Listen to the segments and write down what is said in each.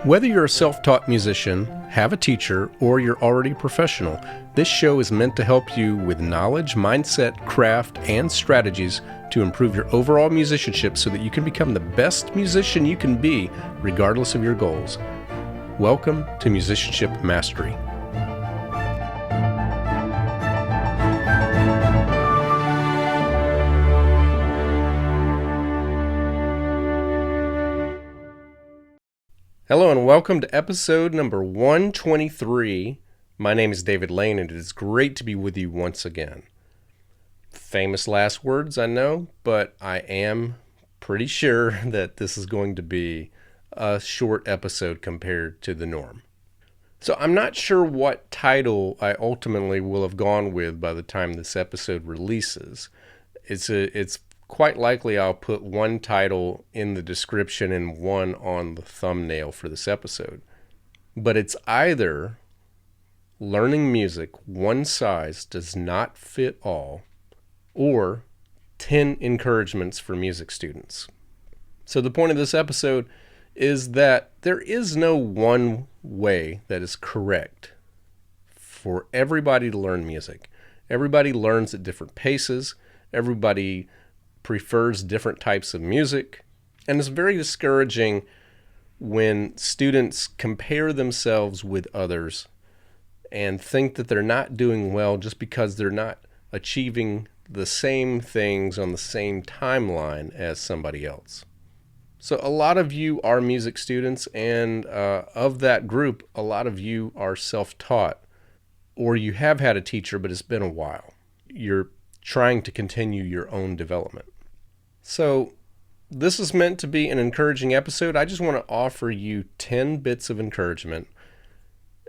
Whether you're a self-taught musician, have a teacher, or you're already a professional, this show is meant to help you with knowledge, mindset, craft, and strategies to improve your overall musicianship so that you can become the best musician you can be, regardless of your goals. Welcome to Musicianship Mastery. Hello and welcome to episode number 123. My name is David Lane and it is great to be with you once again. Famous last words, I know, but I am pretty sure that this is going to be a short episode compared to the norm. So I'm not sure what title I ultimately will have gone with by the time this episode releases. It's quite likely I'll put one title in the description and one on the thumbnail for this episode. But it's either Learning Music, One Size Does Not Fit All, or 10 Encouragements for Music Students. So the point of this episode is that there is no one way that is correct for everybody to learn music. Everybody learns at different paces. Everybody prefers different types of music, and it's very discouraging when students compare themselves with others and think that they're not doing well just because they're not achieving the same things on the same timeline as somebody else. So a lot of you are music students, and of that group, a lot of you are self-taught, or you have had a teacher, but it's been a while. You're trying to continue your own development. So this is meant to be an encouraging episode. I just want to offer you 10 bits of encouragement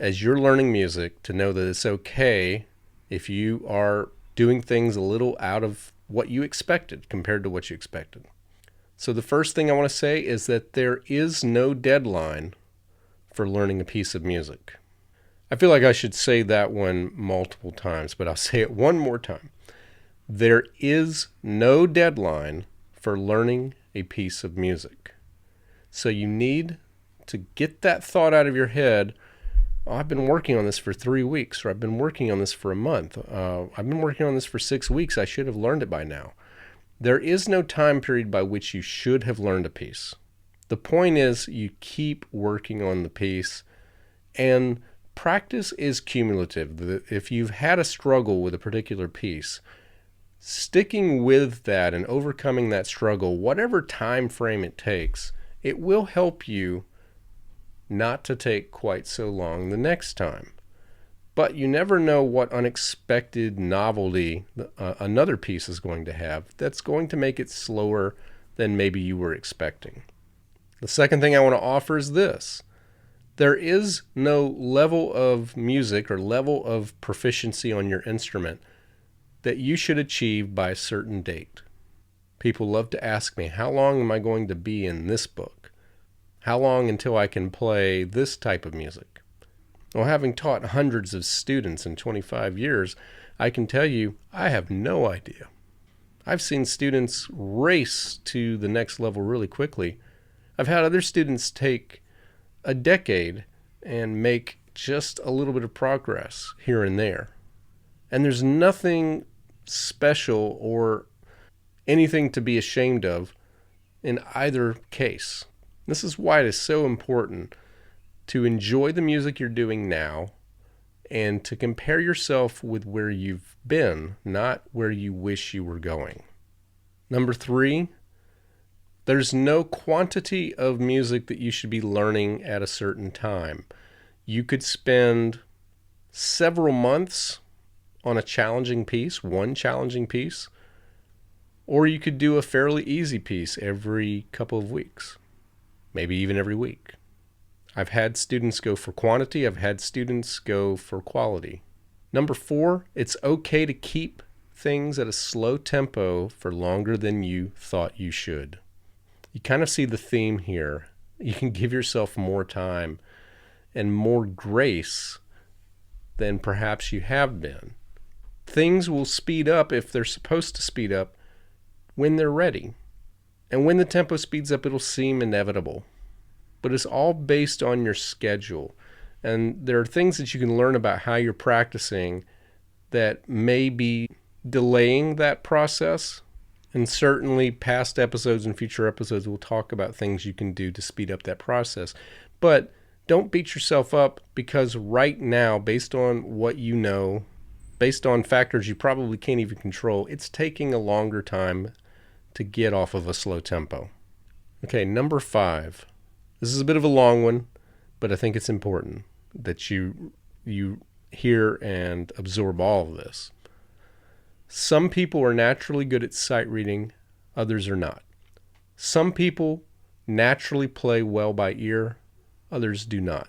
as you're learning music to know that it's okay if you are doing things a little out of what you expected compared to what you expected. So the first thing I want to say is that there is no deadline for learning a piece of music. I feel like I should say that one multiple times, but I'll say it one more time. There is no deadline for learning a piece of music. So you need to get that thought out of your head. Oh, I've been working on this for 3 weeks, or I've been working on this for a month. I've been working on this for 6 weeks. I should have learned it by now. There is no time period by which you should have learned a piece. The point is you keep working on the piece, and practice is cumulative. If you've had a struggle with a particular piece, sticking with that and overcoming that struggle, whatever time frame it takes, it will help you not to take quite so long the next time. But you never know what unexpected novelty another piece is going to have that's going to make it slower than maybe you were expecting. The second thing I want to offer is this. There is no level of music or level of proficiency on your instrument that you should achieve by a certain date. People love to ask me, how long am I going to be in this book? How long until I can play this type of music? Well, having taught hundreds of students in 25 years, I can tell you, I have no idea. I've seen students race to the next level really quickly. I've had other students take a decade and make just a little bit of progress here and there. And there's nothing special or anything to be ashamed of in either case. This is why it is so important to enjoy the music you're doing now and to compare yourself with where you've been, not where you wish you were going. Number 3, there's no quantity of music that you should be learning at a certain time. You could spend several months on a challenging piece, one challenging piece, or you could do a fairly easy piece every couple of weeks, maybe even every week. I've had students go for quantity. I've had students go for quality. Number 4, it's okay to keep things at a slow tempo for longer than you thought you should. You kind of see the theme here. You can give yourself more time and more grace than perhaps you have been. Things will speed up if they're supposed to speed up when they're ready. And when the tempo speeds up, it'll seem inevitable. but it's all based on your schedule. And there are things that you can learn about how you're practicing that may be delaying that process. And certainly past episodes and future episodes will talk about things you can do to speed up that process. But don't beat yourself up, because right now, based on what you know, based on factors you probably can't even control, it's taking a longer time to get off of a slow tempo. Okay, number 5. This is a bit of a long one, but I think it's important that you hear and absorb all of this. Some people are naturally good at sight reading, others are not. Some people naturally play well by ear, others do not.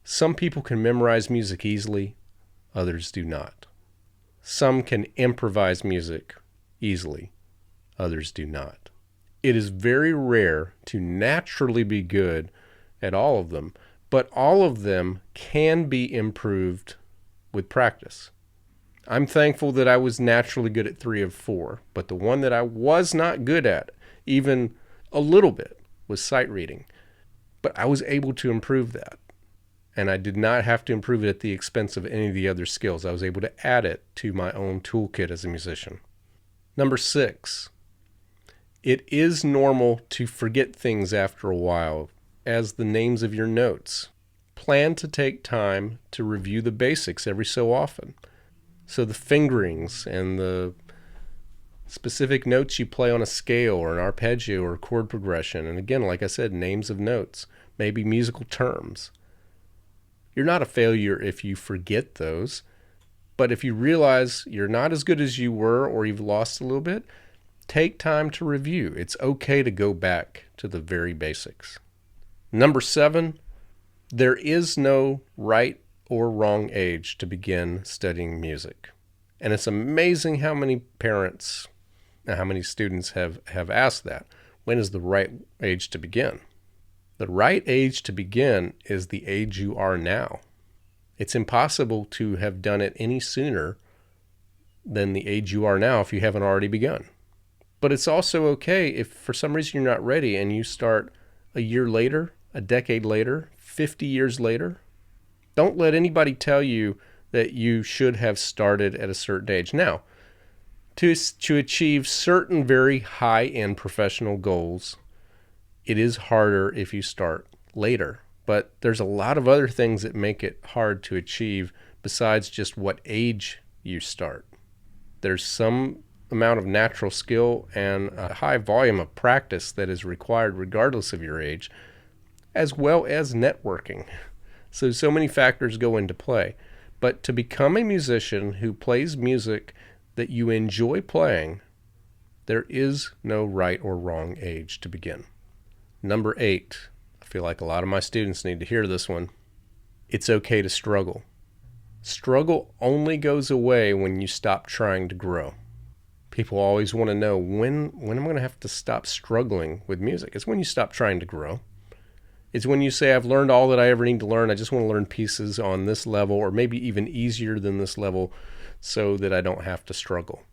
Some people can memorize music easily, others do not. Some can improvise music easily, others do not. It is very rare to naturally be good at all of them, but all of them can be improved with practice. I'm thankful that I was naturally good at 3 of 4, but the one that I was not good at, even a little bit, was sight reading. But I was able to improve that, and I did not have to improve it at the expense of any of the other skills. I was able to add it to my own toolkit as a musician. Number 6, it is normal to forget things after a while, as the names of your notes. Plan to take time to review the basics every so often. So the fingerings and the specific notes you play on a scale or an arpeggio or chord progression. And again, like I said, names of notes, maybe musical terms. You're not a failure if you forget those, but if you realize you're not as good as you were or you've lost a little bit, take time to review. It's okay to go back to the very basics. Number 7, there is no right or wrong age to begin studying music. And it's amazing how many parents and how many students have asked that. When is the right age to begin? The right age to begin is the age you are now. It's impossible to have done it any sooner than the age you are now if you haven't already begun. But it's also okay if for some reason you're not ready and you start a year later, a decade later, 50 years later. Don't let anybody tell you that you should have started at a certain age. Now, to achieve certain very high-end professional goals, it is harder if you start later. But there's a lot of other things that make it hard to achieve besides just what age you start. There's some amount of natural skill and a high volume of practice that is required regardless of your age, as well as networking. So many factors go into play. But to become a musician who plays music that you enjoy playing, there is no right or wrong age to begin. Number 8, I feel like a lot of my students need to hear this one. It's okay to struggle. Struggle only goes away when you stop trying to grow. People always want to know, when am I going to have to stop struggling with music? It's when you stop trying to grow. It's when you say, I've learned all that I ever need to learn. I just want to learn pieces on this level, or maybe even easier than this level, so that I don't have to struggle.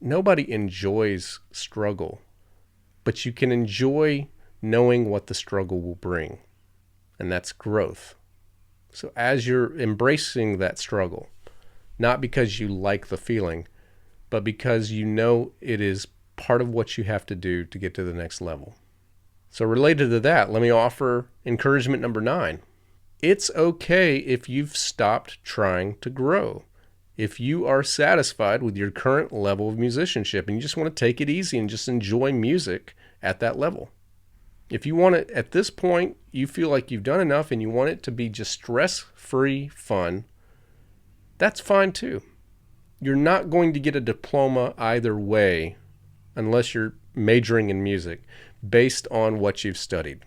Nobody enjoys struggle, but you can enjoy knowing what the struggle will bring, and that's growth. So as you're embracing that struggle, not because you like the feeling, but because you know it is part of what you have to do to get to the next level. So related to that, let me offer encouragement number 9. It's okay if you've stopped trying to grow. If you are satisfied with your current level of musicianship and you just want to take it easy and just enjoy music at that level. If you want it at this point, you feel like you've done enough and you want it to be just stress-free fun, that's fine too. You're not going to get a diploma either way unless you're majoring in music based on what you've studied.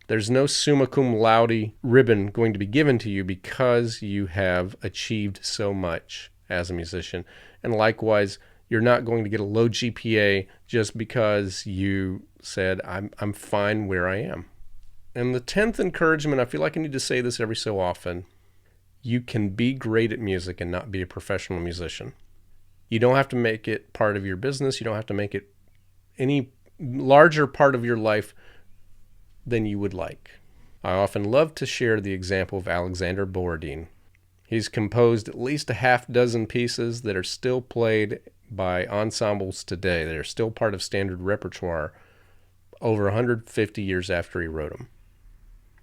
There's no summa cum laude ribbon going to be given to you because you have achieved so much as a musician. And likewise, you're not going to get a low GPA just because you said, I'm fine where I am. And the 10th encouragement, I feel like I need to say this every so often, you can be great at music and not be a professional musician. You don't have to make it part of your business. You don't have to make it any larger part of your life than you would like. I often love to share the example of Alexander Borodin. He's composed at least a half dozen pieces that are still played by ensembles today, that are still part of standard repertoire over 150 years after he wrote them.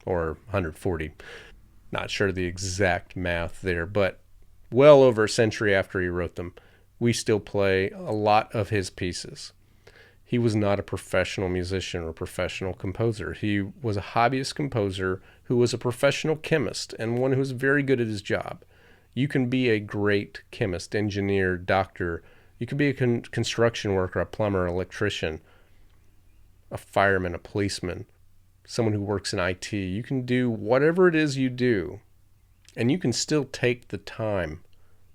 Or 140. Not sure the exact math there, but well over a century after he wrote them, we still play a lot of his pieces. He was not a professional musician or professional composer. He was a hobbyist composer who was a professional chemist and one who was very good at his job. You can be a great chemist, engineer, doctor. You can be a construction worker, a plumber, electrician, a fireman, a policeman, someone who works in IT. You can do whatever it is you do, and you can still take the time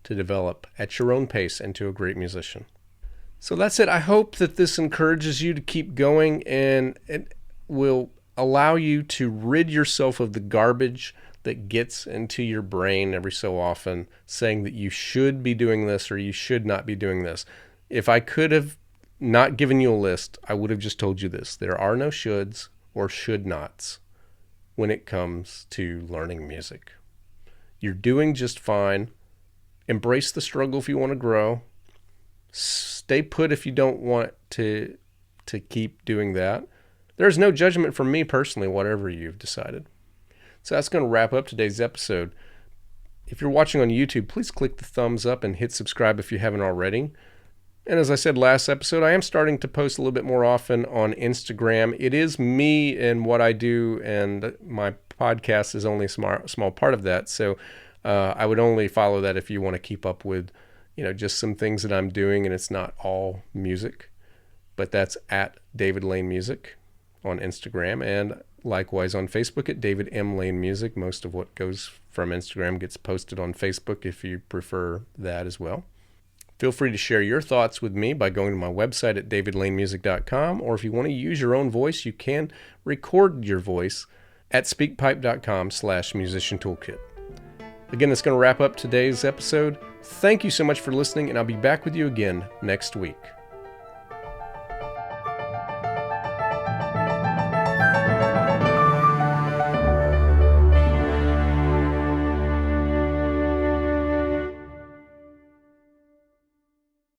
to develop at your own pace into a great musician. So that's it. I hope that this encourages you to keep going, and it will allow you to rid yourself of the garbage that gets into your brain every so often saying that you should be doing this or you should not be doing this. If I could have not given you a list, I would have just told you this. There are no shoulds or should nots when it comes to learning music. You're doing just fine. Embrace the struggle if you want to grow. Stay put if you don't want to keep doing that. There's no judgment from me personally, whatever you've decided. So that's going to wrap up today's episode. If you're watching on YouTube, please click the thumbs up and hit subscribe if you haven't already. And as I said last episode, I am starting to post a little bit more often on Instagram. It is me and what I do, and my podcast is only a small part of that. So I would only follow that if you want to keep up with, just some things that I'm doing, and it's not all music. But that's at David Lane Music on Instagram, and likewise on Facebook at David M. Lane Music. Most of what goes from Instagram gets posted on Facebook if you prefer that as well. Feel free to share your thoughts with me by going to my website at davidlanemusic.com, or if you want to use your own voice, you can record your voice at speakpipe.com/Musician Toolkit. Again, that's going to wrap up today's episode. Thank you so much for listening, and I'll be back with you again next week.